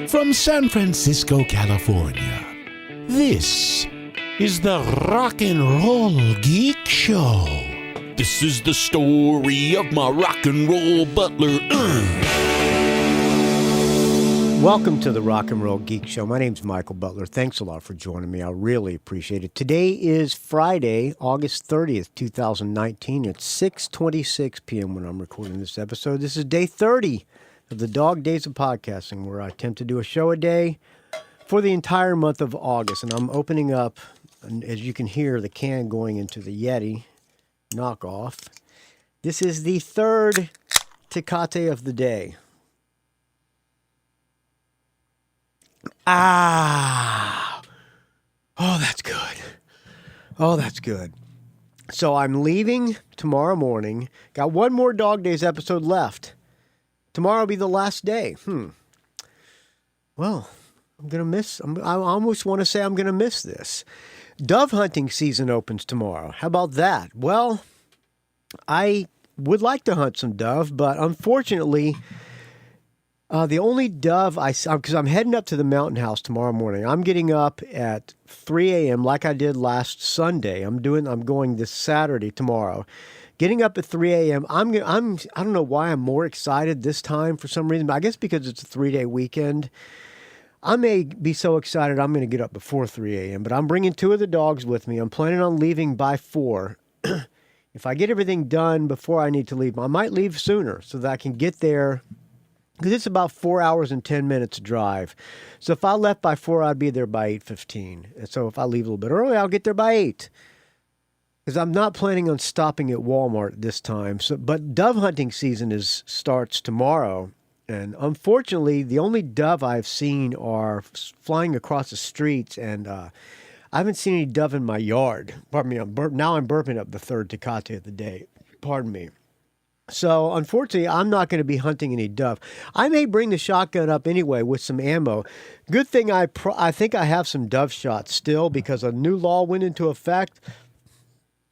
From San Francisco, California, this is the Rock and Roll Geek Show. This is the story of my rock and roll butler. Welcome to the Rock and Roll Geek Show. My name's Michael Butler. Thanks a lot for joining me. I really appreciate it. Today is Friday, August 30th, 2019. It's 6:26 p.m. when I'm recording this episode. This is day 30 of the Dog Days of Podcasting, where I attempt to do a show a day for the entire month of August. And I'm opening up, and as you can hear, the can going into the Yeti knockoff. This is the third Tecate of the day. Oh, that's good. Oh, that's good. So I'm leaving tomorrow morning. Got one more Dog Days episode left. Tomorrow will be the last day. Well, I'm going to miss. I almost want to say I'm going to miss this. Dove hunting season opens tomorrow. How about that? Well, I would like to hunt some dove, but unfortunately, the only dove because I'm heading up to the mountain house tomorrow morning. I'm getting up at 3 a.m. like I did last Sunday. I'm going this Saturday tomorrow. Getting up at 3 a.m. I don't know why I'm more excited this time for some reason, but I guess because it's a 3-day weekend. I may be so excited I'm going to get up before 3 a.m., but I'm bringing two of the dogs with me. I'm planning on leaving by 4. If I get everything done before I need to leave, I might leave sooner so that I can get there, because it's about 4 hours and 10 minutes drive. So if I left by 4, I'd be there by 8:15. And so if I leave a little bit early, I'll get there by 8. Because I'm not planning on stopping at Walmart this time. But dove hunting season starts tomorrow. And unfortunately, the only dove I've seen are flying across the streets. And I haven't seen any dove in my yard. Pardon me, now I'm burping up the third Tecate of the day. Pardon me. So, unfortunately, I'm not going to be hunting any dove. I may bring the shotgun up anyway with some ammo. Good thing I think I have some dove shots still, because a new law went into effect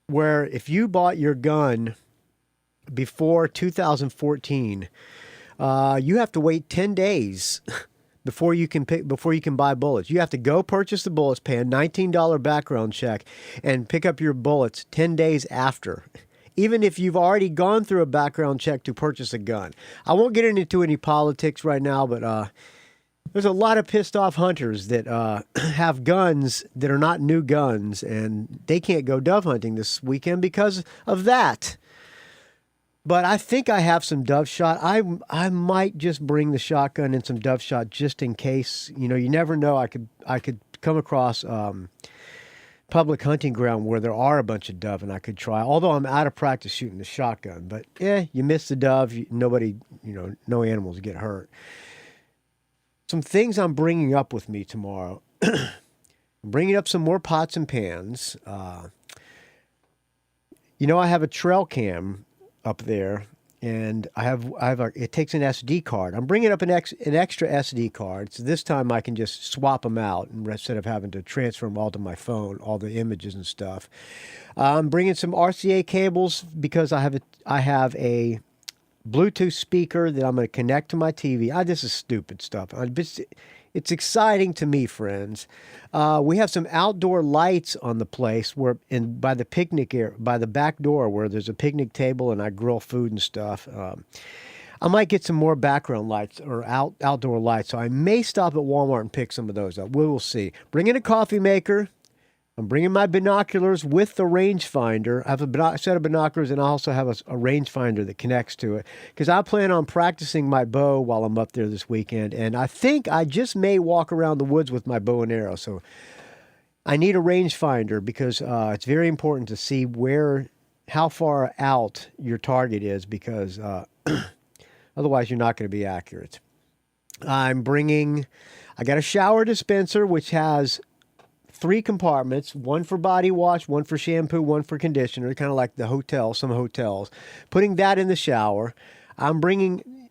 where if you bought your gun before 2014, you have to wait 10 days before you can buy bullets. You have to go purchase the bullets, pay a $19 background check, and pick up your bullets 10 days after, even if you've already gone through a background check to purchase a gun. I won't get into any politics right now, but there's a lot of pissed off hunters that have guns that are not new guns, and they can't go dove hunting this weekend because of that. But I think I have some dove shot. I might just bring the shotgun and some dove shot just in case. You know, you never know. I could come across public hunting ground where there are a bunch of dove, and I could try. Although I'm out of practice shooting the shotgun, but you miss the dove. No animals get hurt. Some things I'm bringing up with me tomorrow. I'm bringing up some more pots and pans. I have a trail cam up there, and it takes an SD card. I'm bringing up an extra SD card, so this time I can just swap them out instead of having to transfer them all to my phone, all the images and stuff. I'm bringing some RCA cables because I have a Bluetooth speaker that I'm going to connect to my TV. This is stupid stuff. It's exciting to me, friends. We have some outdoor lights on the place by the picnic area, by the back door where there's a picnic table and I grill food and stuff. I might get some more background lights or outdoor lights, so I may stop at Walmart and pick some of those up. We will see. Bring in a coffee maker. I'm bringing my binoculars with the rangefinder. I have a set of binoculars, and I also have a rangefinder that connects to it, because I plan on practicing my bow while I'm up there this weekend, and I think I just may walk around the woods with my bow and arrow. So I need a rangefinder because it's very important to see how far out your target is, because otherwise you're not going to be accurate. I got a shower dispenser, which has 3 compartments, one for body wash, one for shampoo, one for conditioner, kind of like some hotels. Putting that in the shower. I'm bringing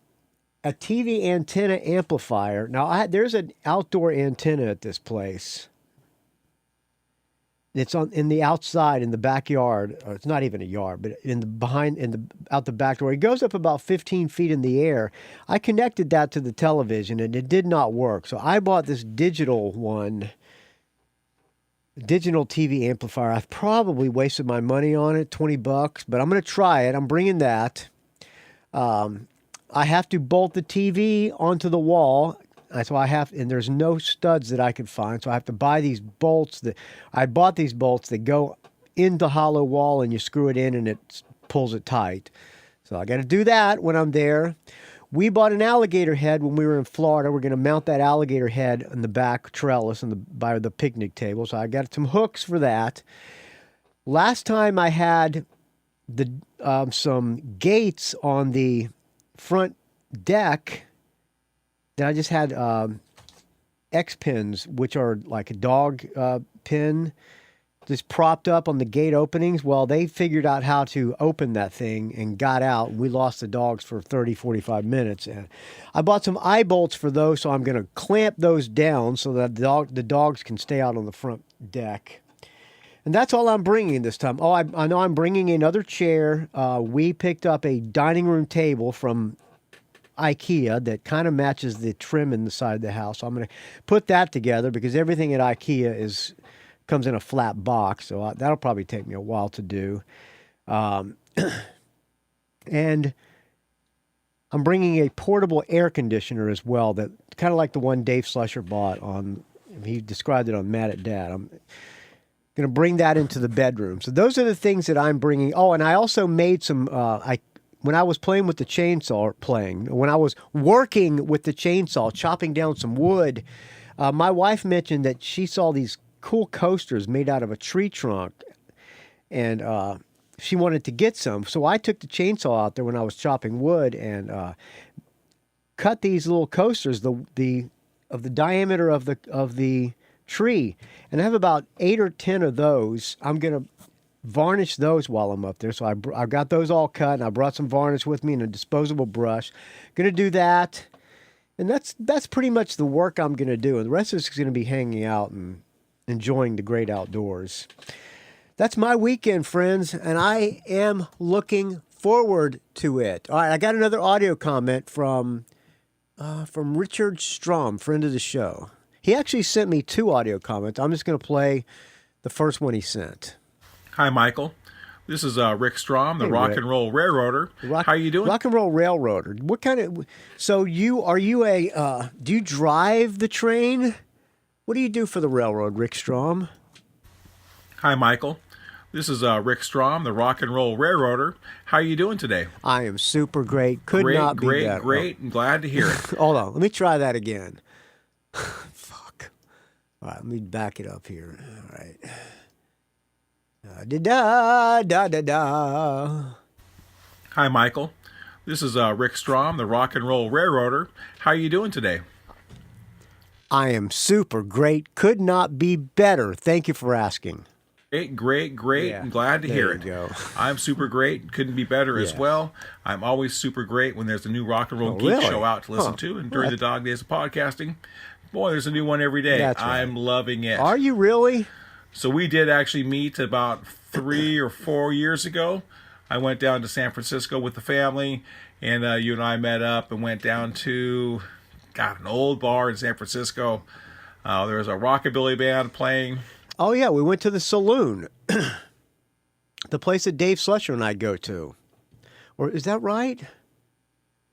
a TV antenna amplifier. Now, there's an outdoor antenna at this place. It's in the outside in the backyard. Or it's not even a yard, but out the back door. It goes up about 15 feet in the air. I connected that to the television and it did not work. So I bought this digital TV amplifier. I've probably wasted my money on it, $20, but I'm going to try it. I'm bringing that. I have to bolt the TV onto the wall. So and there's no studs that I could find. So I have to buy these bolts I bought these bolts that go in the hollow wall and you screw it in and it pulls it tight. So I got to do that when I'm there. We bought an alligator head when we were in Florida. We're going to mount that alligator head on the back trellis by the picnic table. So I got some hooks for that. Last time I had some gates on the front deck. I just had X pins, which are like a dog pin, just propped up on the gate openings. Well, they figured out how to open that thing and got out. We lost the dogs for 30, 45 minutes. And I bought some eye bolts for those, so I'm going to clamp those down so that the dogs can stay out on the front deck. And that's all I'm bringing this time. Oh, I know I'm bringing another chair. We picked up a dining room table from IKEA that kind of matches the trim in the side of the house. So I'm going to put that together because everything at IKEA comes in a flat box. So that'll probably take me a while to do. And I'm bringing a portable air conditioner as well, that kind of like the one Dave Slusher bought he described it on Mad at Dad. I'm going to bring that into the bedroom. So those are the things that I'm bringing. Oh, and I also made some, when I was when I was working with the chainsaw, chopping down some wood, my wife mentioned that she saw these cool coasters made out of a tree trunk, and she wanted to get some. So I took the chainsaw out there when I was chopping wood and cut these little coasters, of the diameter of the tree, and I have about 8 or 10 of those. I'm gonna varnish those while I'm up there. So I got those all cut, and I brought some varnish with me and a disposable brush. Gonna do that, and that's pretty much the work I'm gonna do. And the rest of us is gonna be hanging out and enjoying the great outdoors. That's my weekend, friends, and I am looking forward to it. All right, I got another audio comment from Richard Strom, friend of the show. He actually sent me 2 audio comments. I'm just going to play the first one he sent. Hi, Michael. This is Rick Strom, the Rock Rick. and Roll Railroader. How you doing? Rock and Roll Railroader. What kind of... So do you drive the train? What do you do for the railroad, Rick Strom? Hi, Michael. This is Rick Strom, the Rock and Roll Railroader. How you doing today? I am super great. Could not be better. Great. I'm glad to hear it. Hold on. Let me try that again. Fuck. All right, let me back it up here. All right. Da-da-da-da-da. Hi, Michael. This is Rick Strom, the Rock and Roll Railroader. How you doing today? I am super great. Could not be better. Thank you for asking. Great. Yeah, I'm glad to hear it. Go. I'm super great. Couldn't be better as well. I'm always super great when there's a new Rock and Roll Geek really? show out to listen to. And during the dog days of podcasting, boy, there's a new one every day. That's right. I'm loving it. Are you really? So we did actually meet about 3 or 4 years ago. I went down to San Francisco with the family, and you and I met up and went down to an old bar in San Francisco. There was a rockabilly band playing. Oh, yeah, we went to the Saloon, the place that Dave Slusher and I go to. Or is that right?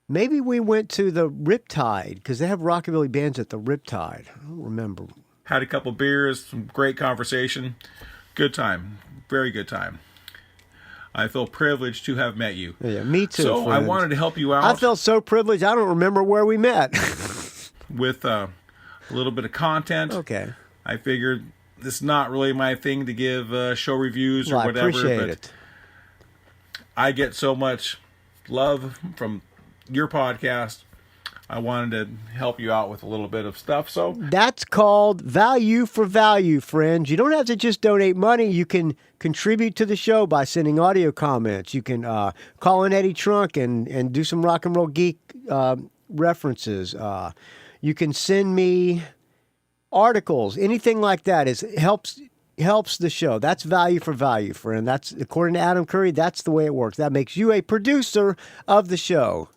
Maybe we went to the Riptide, because they have rockabilly bands at the Riptide. I don't remember. Had a couple beers, some great conversation. Good time. Very good time. I feel privileged to have met you. Yeah, me too. So friends. I wanted to help you out. I felt so privileged, I don't remember where we met. With a little bit of content. Okay. I figured this is not really my thing to give show reviews or whatever. I appreciate it. I get so much love from your podcast. I wanted to help you out with a little bit of stuff. So that's called value for value, friends. You don't have to just donate money. You can contribute to the show by sending audio comments. You can call in Eddie Trunk and do some Rock and Roll Geek references. You can send me articles, anything like that. It helps helps the show. That's value for value, friend. That's according to Adam Curry. That's the way it works. That makes you a producer of the show.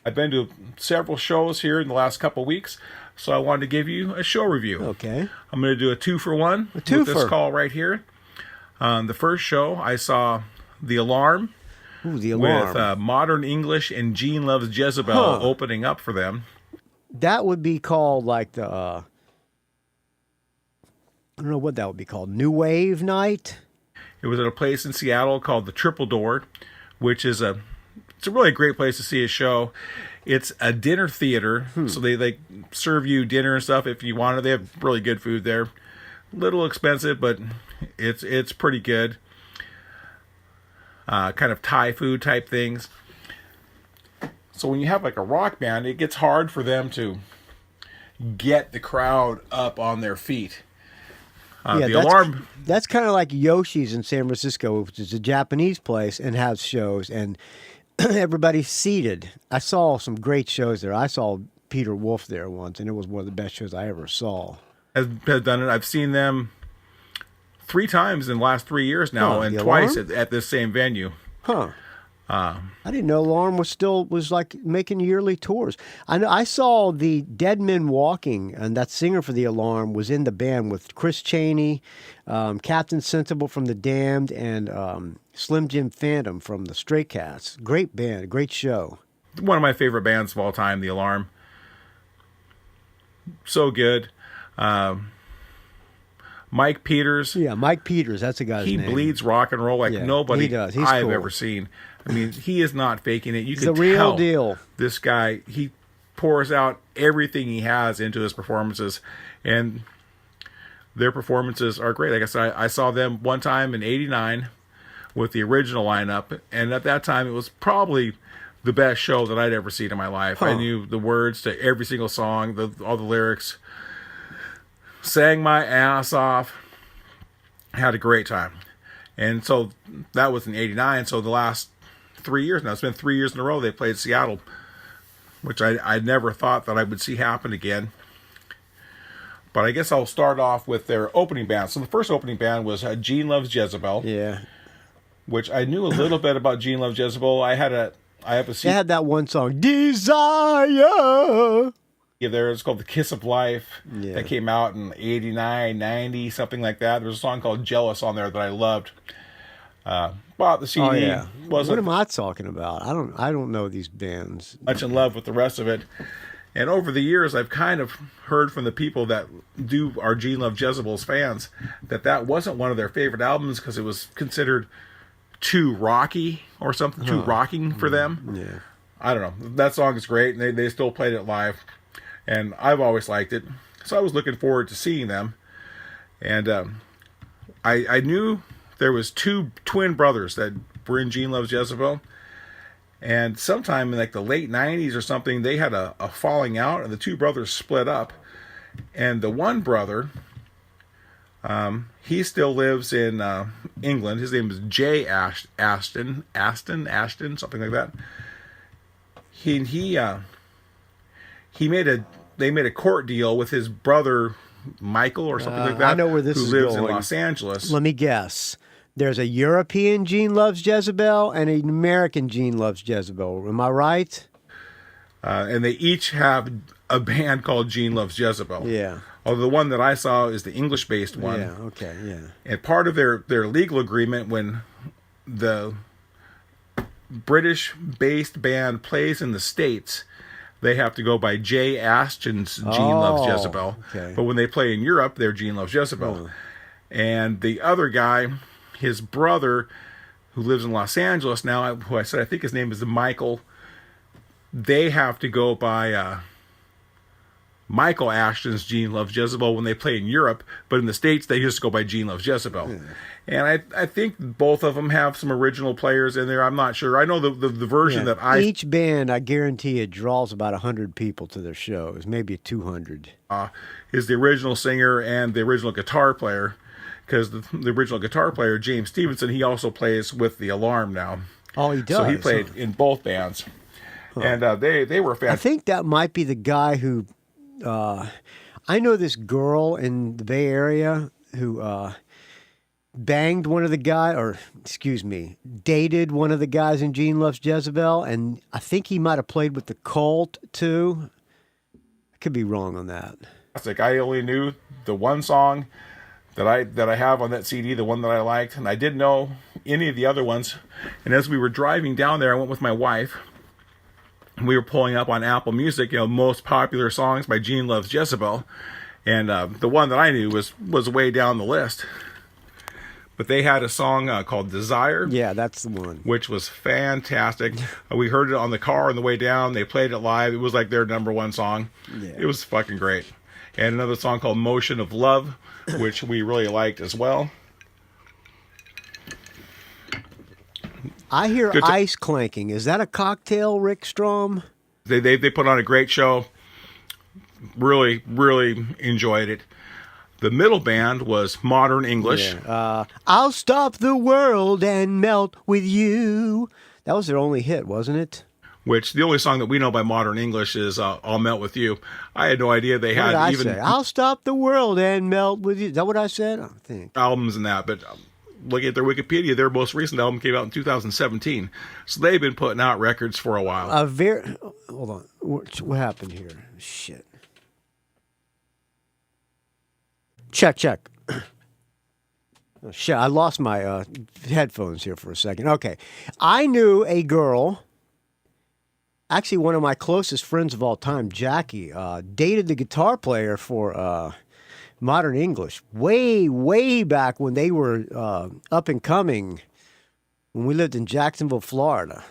I've been to several shows here in the last couple of weeks, so I wanted to give you a show review. Okay. I'm going to do a 2-for-1 with this call right here. The first show, I saw The Alarm. Ooh, The Alarm. With Modern English and Gene Loves Jezebel opening up for them. That would be called like the, I don't know what that would be called, New Wave Night? It was at a place in Seattle called the Triple Door, which is it's a really great place to see a show. It's a dinner theater, so they serve you dinner and stuff if you want it. They have really good food there. Little expensive, but it's pretty good. Kind of Thai food type things. So when you have like a rock band, it gets hard for them to get the crowd up on their feet. The Alarm. That's kind of like Yoshi's in San Francisco, which is a Japanese place and has shows, and everybody's seated. I saw some great shows there. I saw Peter Wolf there once, and it was one of the best shows I ever saw. Has done it. I've seen them 3 times in the last 3 years now, and twice at this same venue. Huh. I didn't know Alarm was like making yearly tours. I saw the Dead Men Walking, and that singer for The Alarm was in the band with Chris Chaney, Captain Sensible from The Damned, and Slim Jim Phantom from the Stray Cats. Great band, great show. One of my favorite bands of all time, The Alarm. So good. Mike Peters. Yeah, Mike Peters, that's a guy's name. He bleeds rock and roll like nobody I've cool. ever seen. I mean, he is not faking it. You can the real tell deal. This guy, he pours out everything he has into his performances, and their performances are great. Like I said, I saw them one time in '89 with the original lineup, and at that time, it was probably the best show that I'd ever seen in my life. I knew the words to every single song, all the lyrics. Sang my ass off. Had a great time. And so that was in '89. So the last 3 years now, it's been 3 years in a row they played Seattle, which I never thought that I would see happen again. But I guess I'll start off with their opening band. So the first opening band was Gene Loves Jezebel. Yeah. Which I knew a little bit about Gene Loves Jezebel. I have a They had that one song, Desire. Yeah, it's called The Kiss of Life. Yeah. That came out in '89, '90, something like that. There's a song called Jealous on there that I loved. Bought the CD. Oh, yeah. What am I talking about? I don't know these bands. Much in love with the rest of it. And over the years, I've kind of heard from the people that are Gene Love Jezebel's fans that wasn't one of their favorite albums because it was considered too rocky or something, too rocking for them. Yeah. I don't know. That song is great, and they still played it live. And I've always liked it. So I was looking forward to seeing them. And I knew there was 2 twin brothers that were in Gene Loves Jezebel. And sometime in like the late 90s or something, they had a falling out, and the 2 brothers split up. And the one brother, he still lives in England. His name is Jay Ashton, something like that. They made a court deal with his brother Michael or something like that. I know where this is going. Who lives in Los Angeles. Let me guess. There's a European Gene Loves Jezebel and an American Gene Loves Jezebel. Am I right? And they each have a band called Gene Loves Jezebel. Yeah. Although the one that I saw is the English-based one. Yeah, okay, yeah. And part of their legal agreement when the British-based band plays in the States, they have to go by Jay Ashton's Gene Loves Jezebel. Okay. But when they play in Europe, they're Gene Loves Jezebel. Oh. And the other guy, his brother, who lives in Los Angeles now, who I said I think his name is Michael, they have to go by Michael Ashton's Gene Loves Jezebel when they play in Europe, but in the States they just go by Gene Loves Jezebel. Yeah. And I think both of them have some original players in there. I'm not sure. I know the version that Each band, I guarantee it, draws about 100 people to their shows, maybe 200. Is the original singer and the original guitar player, because the original guitar player, James Stevenson, he also plays with The Alarm now. Oh, he does? So he played in both bands. Huh. And they were fantastic. I think that might be the guy who... I know this girl in the Bay Area who banged one of the guys, or excuse me, dated one of the guys in Gene Loves Jezebel, and I think he might have played with the Cult too. I could be wrong on that. It's like I only knew the one song that I have on that CD, the one that I liked, and I didn't know any of the other ones. And as we were driving down there, I went with my wife, and we were pulling up on Apple Music, most popular songs by Gene Loves Jezebel, and the one that I knew was way down the list. But they had a song called Desire. Yeah, that's the one. Which was fantastic. We heard it on the car on the way down. They played it live. It was like their number one song. Yeah. It was fucking great. And another song called Motion of Love, which we really liked as well. I hear ice clanking. Is that a cocktail, Rick Strom? They put on a great show. Really, really enjoyed it. The middle band was Modern English. Yeah. I'll stop the world and melt with you. That was their only hit, wasn't it? Which the only song that we know by Modern English is I'll Melt With You. I had no idea they had even... Say? I'll stop the world and melt with you. Is that what I said? I think. Albums and that, but looking at their Wikipedia, their most recent album came out in 2017. So they've been putting out records for a while. Hold on. What happened here? Shit. Check. Oh, shit, I lost my headphones here for a second. Okay. I knew a girl, actually one of my closest friends of all time, Jackie, dated the guitar player for Modern English way, way back when they were up and coming, when we lived in Jacksonville, Florida.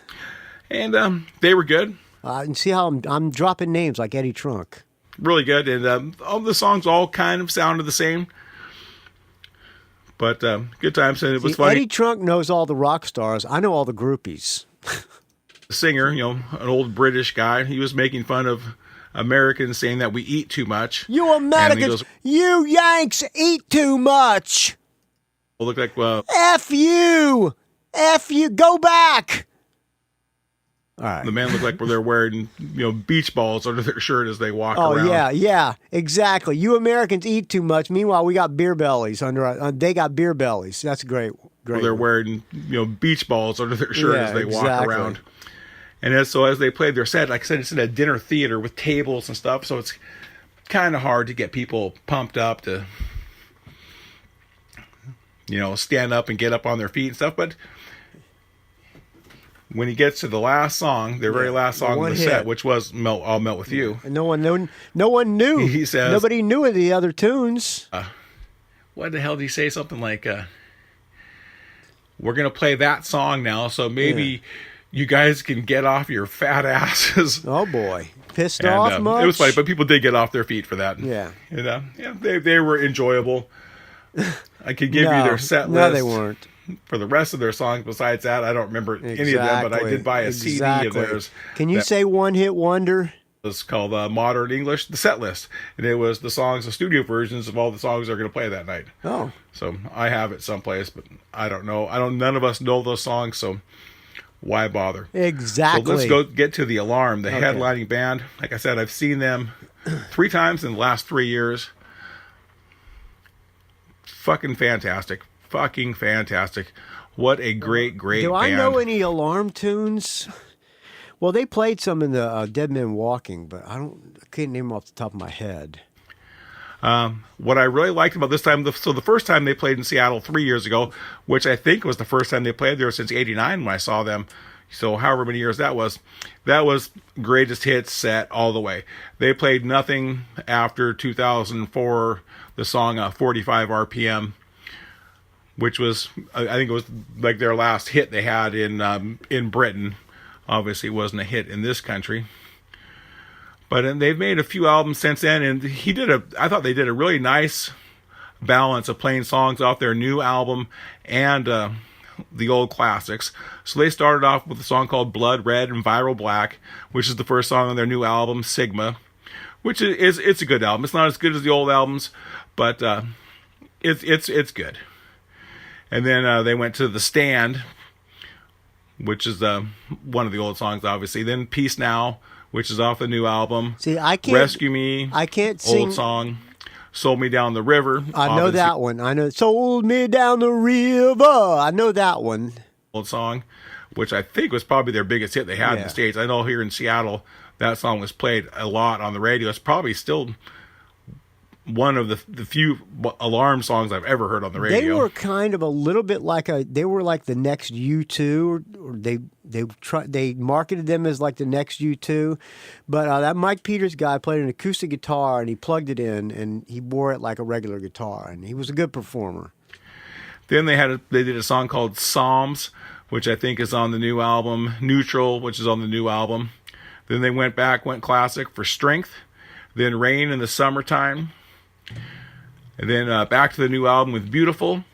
And they were good. And see how I'm dropping names like Eddie Trunk. Really good, and all the songs all kind of sounded the same, but good times, and it was funny. Eddie Trunk knows all the rock stars. I know all the groupies. The singer, an old British guy, he was making fun of Americans, saying that we eat too much. You Americans, you Yanks eat too much. Well, look like F you, go back. All right. The men look like they're wearing, beach balls under their shirt as they walk around. Oh, yeah, exactly. You Americans eat too much. Meanwhile, we got beer bellies they got beer bellies. That's great. Well, they're wearing, beach balls under their shirt as they walk around. And as they played their set, like I said, it's in a dinner theater with tables and stuff, so it's kind of hard to get people pumped up to, stand up and get up on their feet and stuff, but when he gets to the last song, their very last song of the set, which was I'll Melt With You. And no one knew. He says, nobody knew of the other tunes. What the hell did he say? Something like, we're going to play that song now, so maybe you guys can get off your fat asses. Oh, boy. Pissed off much? It was funny, but people did get off their feet for that. Yeah. They were enjoyable. I could give you their set list. No, they weren't. For the rest of their songs. Besides that, I don't remember any of them, but I did buy a CD of theirs. Can you say One Hit Wonder? It was called Modern English, the set list. And it was the songs, the studio versions of all the songs they're going to play that night. Oh. So I have it someplace, but I don't know. None of us know those songs, so why bother? Exactly. So let's go get to the Alarm, the headlining band. Like I said, I've seen them 3 times in the last 3 years. Fucking fantastic. What a great band. Do I know any Alarm tunes? Well, they played some in the Dead Men Walking, but I can't name them off the top of my head. What I really liked about this time, the first time they played in Seattle 3 years ago, which I think was the first time they played there since '89 when I saw them. So however many years that was greatest hits set all the way. They played nothing after 2004, the song 45 RPM. Which was, I think it was like their last hit they had in Britain. Obviously, it wasn't a hit in this country. But they've made a few albums since then, and I thought they did a really nice balance of playing songs off their new album and the old classics. So they started off with a song called Blood Red and Viral Black, which is the first song on their new album, Sigma, which it's a good album. It's not as good as the old albums, but it's good. And then they went to The Stand, which is one of the old songs, obviously. Then Peace Now, which is off the new album. See, I can't... Rescue Me. I can't sing... Old song. Sold Me Down the River. I know that one. I know. Sold Me Down the River. I know that one. Old song, which I think was probably their biggest hit they had in the States. I know here in Seattle, that song was played a lot on the radio. It's probably still one of the few alarm songs I've ever heard on the radio. They were kind of a little bit like they were like the next U2, or they marketed them as like the next U2, but that Mike Peters guy played an acoustic guitar and he plugged it in and he wore it like a regular guitar, and he was a good performer. Then they did a song called Psalms, which I think is on the new album. Neutral, which is on the new album. Then they went classic for Strength. Then Rain in the Summertime. And then back to the new album with Beautiful.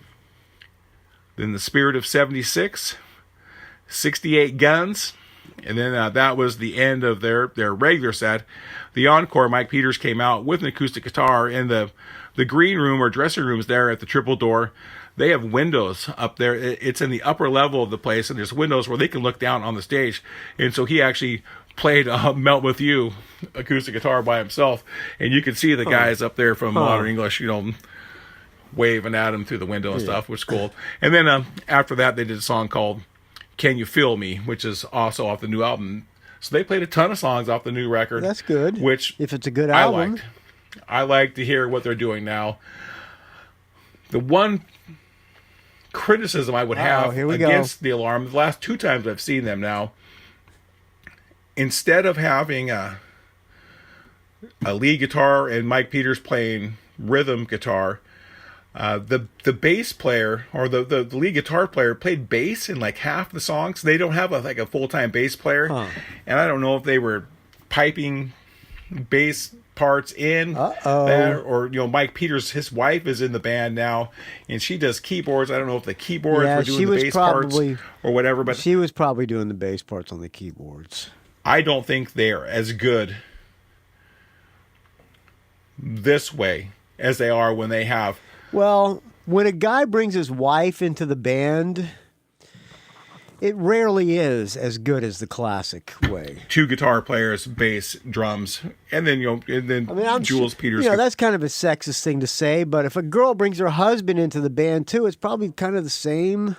Then The Spirit of 76. 68 Guns. And then that was the end of their regular set. The encore, Mike Peters came out with an acoustic guitar in the green room or dressing rooms there at the Triple Door. They have windows up there. It's in the upper level of the place, and there's windows where they can look down on the stage. And so he actually played Melt With You acoustic guitar by himself, and you could see the guys up there from Modern English, waving at him through the window and stuff, which was cool. And then after that, they did a song called Can You Feel Me, which is also off the new album. So they played a ton of songs off the new record. That's good. Which if it's a good album. I like to hear what they're doing now. The one criticism I would have against the Alarm, the last two times I've seen them now, instead of having a lead guitar and Mike Peters playing rhythm guitar, the bass player or the lead guitar player played bass in like half the songs. They don't have a full-time bass player, and I don't know if they were piping bass parts in there, or Mike Peters, his wife is in the band now, and she does keyboards. I don't know if the keyboards were doing the bass parts or whatever, but she was probably doing the bass parts on the keyboards. I don't think they're as good this way as they are when they have. Well, when a guy brings his wife into the band, it rarely is as good as the classic way. Two guitar players, bass, drums, and then Jules Peters. That's kind of a sexist thing to say, but if a girl brings her husband into the band too, it's probably kind of the same.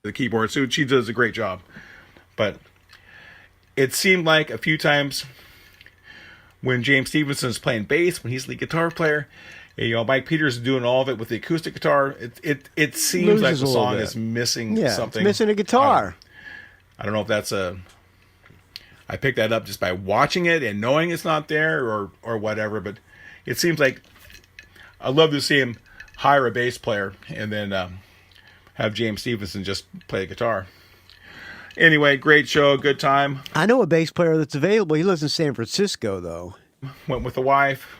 The keyboard, so she does a great job, but it seemed like a few times when James Stevenson's playing bass, when he's the guitar player, Mike Peters is doing all of it with the acoustic guitar. It seems like the song is missing something. It's missing a guitar. I don't know if that's I picked that up just by watching it and knowing it's not there or whatever, but it seems like I'd love to see him hire a bass player and then have James Stevenson just play the guitar. Anyway, great show, good time. I know a bass player that's available. He lives in San Francisco, though. Went with the wife.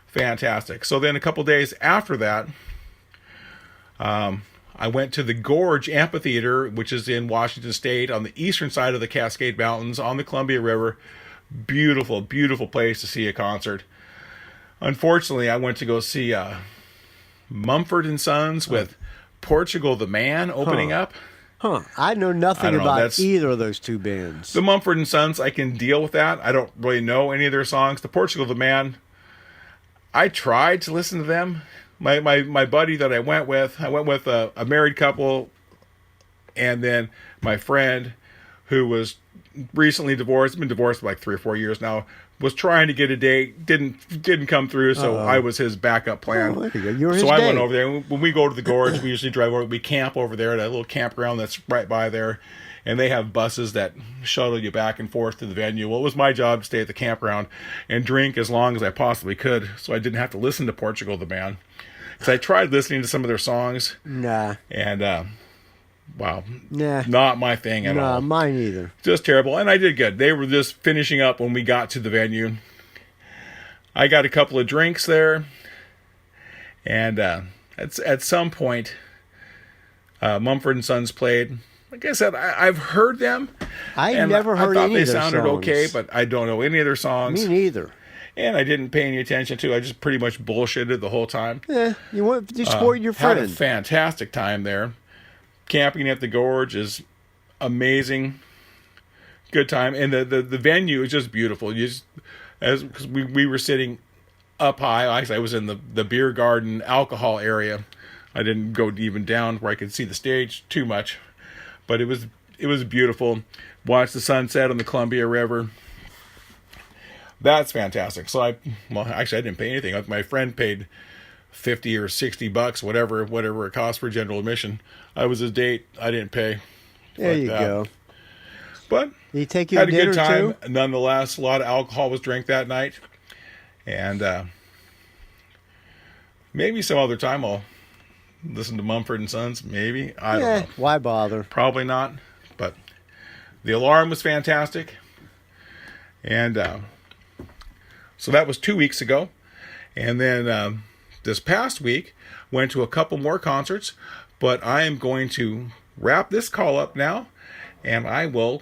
Fantastic. So then a couple days after that, I went to the Gorge Amphitheater, which is in Washington State on the eastern side of the Cascade Mountains on the Columbia River. Beautiful, beautiful place to see a concert. Unfortunately, I went to go see Mumford & Sons with Portugal the Man opening up. I know nothing about either of those two bands. The Mumford & Sons, I can deal with that. I don't really know any of their songs. The Portugal the Man, I tried to listen to them. My buddy that I went with a married couple, and then my friend who was recently divorced, been divorced for like 3 or 4 years now, was trying to get a date, didn't come through, so I was his backup plan. I went over there. When we go to the Gorge, we usually drive over. We camp over there at a little campground that's right by there, and they have buses that shuttle you back and forth to the venue. Well, it was my job to stay at the campground and drink as long as I possibly could, so I didn't have to listen to Portugal the Man. Because I tried listening to some of their songs. Nah. And, wow. Nah. Not my thing at all. Nah, mine either. Just terrible. And I did good. They were just finishing up when we got to the venue. I got a couple of drinks there. And at some point, Mumford & Sons played. Like I said, I've heard them. I never heard any of their songs. I thought they sounded okay, but I don't know any of their songs. Me neither. And I didn't pay any attention to. I just pretty much bullshitted the whole time. Yeah, you support your friend. Had a fantastic time there. Camping at the Gorge is amazing. Good time, and the venue is just beautiful. Because we were sitting up high. Actually, I was in the beer garden alcohol area. I didn't go even down where I could see the stage too much, but it was beautiful. Watched the sunset on the Columbia River. That's fantastic. So actually I didn't pay anything. My friend paid $50 or $60, whatever it costs for general admission. I was his date. I didn't pay. There you go. But did he take you had to a dinner good time. too? Nonetheless, a lot of alcohol was drank that night, and maybe some other time I'll listen to Mumford and Sons. Maybe I don't know. Why bother? Probably not. But the alarm was fantastic, and so that was 2 weeks ago, and then this past week went to a couple more concerts. But I am going to wrap this call up now, and I will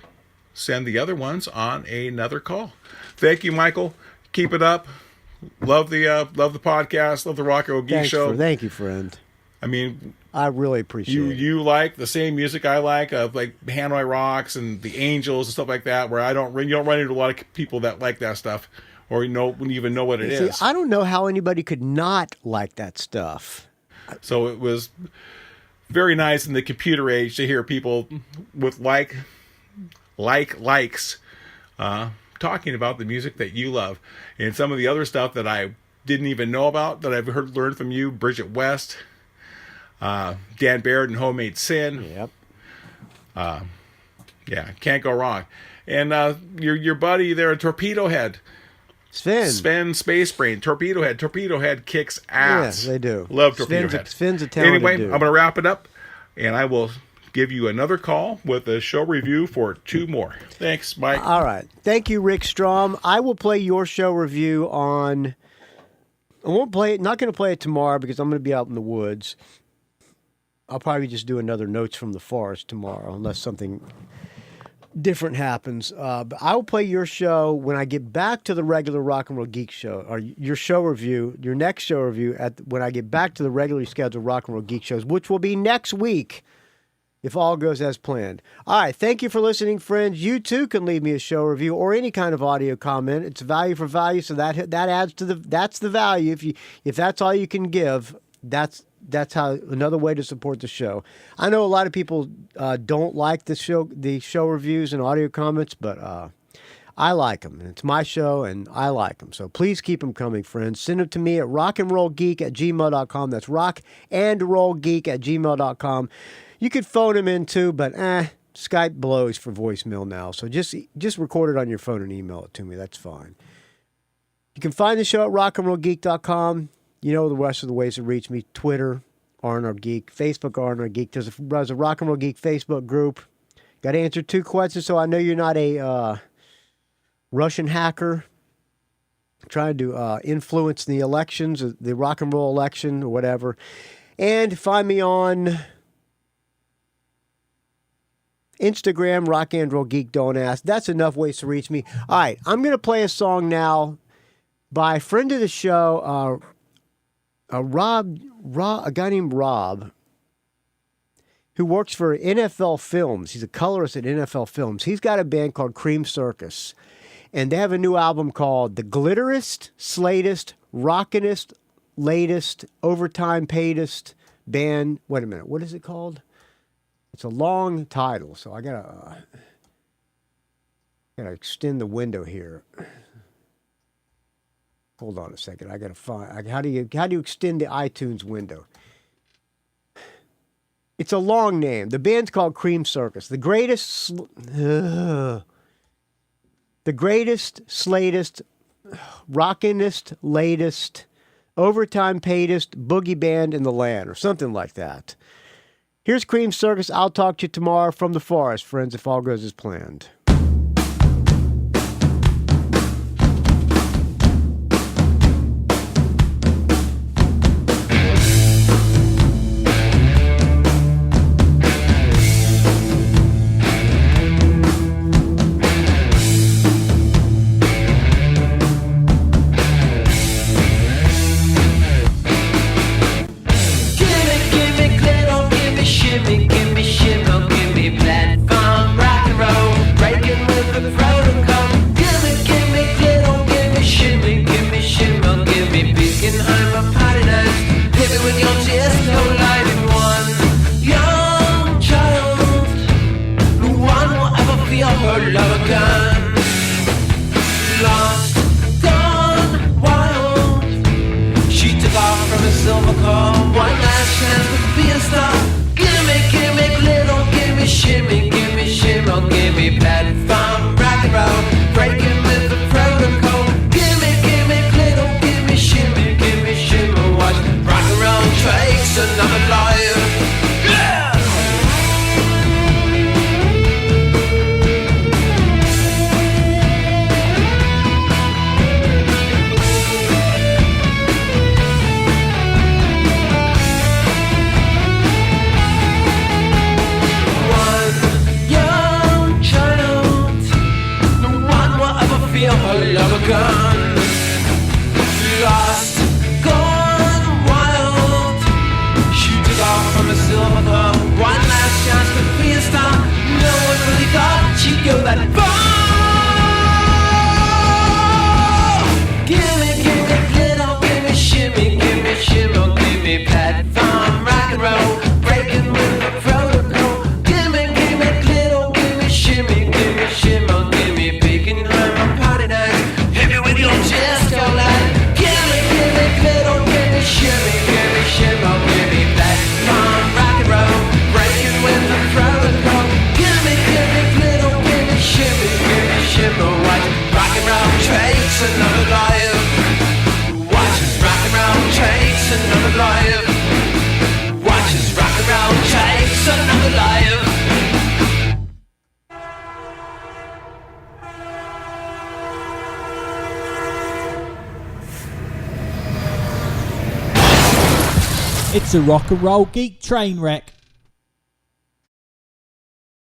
send the other ones on another call. Thank you, Michael. Keep it up. Love the podcast. Love the Rock and Roll Geek Show. Thank you, friend. I mean, I really appreciate it. You like the same music I like, like Hanoi Rocks and the Angels and stuff like that. Where you don't run into a lot of people that like that stuff, or wouldn't even know what it is. I don't know how anybody could not like that stuff. So it was very nice in the computer age to hear people with likes talking about the music that you love, and some of the other stuff that I didn't even know about that I've learned from you, Bridget West, Dan Baird and Homemade Sin. Yep. Yeah, can't go wrong. And your buddy there, Torpedo Head. Sven Space Brain, Torpedo Head. Torpedo Head kicks ass. Yeah, they do. Love Torpedo Head. Sven's a talented Anyway, dude. I'm going to wrap it up, and I will give you another call with a show review for 2 more. Thanks, Mike. All right. Thank you, Rick Strom. I will play your show review on... I won't play it. Not going to play it tomorrow because I'm going to be out in the woods. I'll probably just do another Notes from the Forest tomorrow, unless something different happens. But I will play your show when I get back to the regular Rock and Roll Geek Show, or your show review, your next show review, when I get back to the regularly scheduled Rock and Roll Geek shows, which will be next week, if all goes as planned. All right, thank you for listening, friends. You too can leave me a show review or any kind of audio comment. It's value for value, so that adds to that's the value. If that's all you can give, that's how another way to support the show. I know a lot of people don't like the show reviews and audio comments, but I like them, and it's my show, and I like them. So please keep them coming, friends. Send them to me at rockandrollgeek@gmail.com. That's rockandrollgeek@gmail.com. You could phone them in too, but Skype blows for voicemail now. So just record it on your phone and email it to me. That's fine. You can find the show at rockandrollgeek.com. You know the rest of the ways to reach me. Twitter, R&R Geek. Facebook, R&R Geek. There's a Rock and Roll Geek Facebook group. Got to answer 2 questions, so I know you're not a Russian hacker trying to influence the elections, the rock and roll election or whatever. And find me on Instagram, Rock and Roll Geek Don't Ask. That's enough ways to reach me. All right, I'm going to play a song now by a friend of the show, a guy named Rob, who works for NFL Films. He's a colorist at NFL Films. He's got a band called Creem Circus, and they have a new album called The Glitterest, Slatest, Rockinest, Latest, Overtime Paidest Band. Wait a minute, what is it called? It's a long title, so I gotta extend the window here. Hold on a second. I gotta find. How do you extend the iTunes window? It's a long name. The band's called Creem Circus. The greatest, slatest, rockinest, latest, overtime paidest boogie band in the land, or something like that. Here's Creem Circus. I'll talk to you tomorrow from the forest, friends, if all goes as planned. Shimmy, give me platform, rock and roll, right whole lot of gun. Lost, gone, wild. She took off from a silver car. One last chance to be a star. Gimme, glitter, gimme shimmy, gimme shimmer, gimme platform, rock and roll, breaking with the protocol. Gimme, glitter, gimme shimmy, watch rock and roll takes another life. Yeah! A whole lot of gun. Lost, gone wild. She took off from a silver car. One last chance to be a star. No one really thought she'd go that far. Gimme, glitter, gimme shimmy, gimme shimmer, gimme platform, rock and roll, breaking with the protocol. Gimme, glitter, gimme shimmer, gimme picking home. Your chest go like gimme, glitter, gimme shimmer, gimme platform, rock and roll, breaking with the protocol. Gimme, glitter, gimme shimmer, watch rock and roll takes another life. Watch as rock and roll takes another life. Watch as rock and roll takes another life. It's a rock and roll geek train wreck.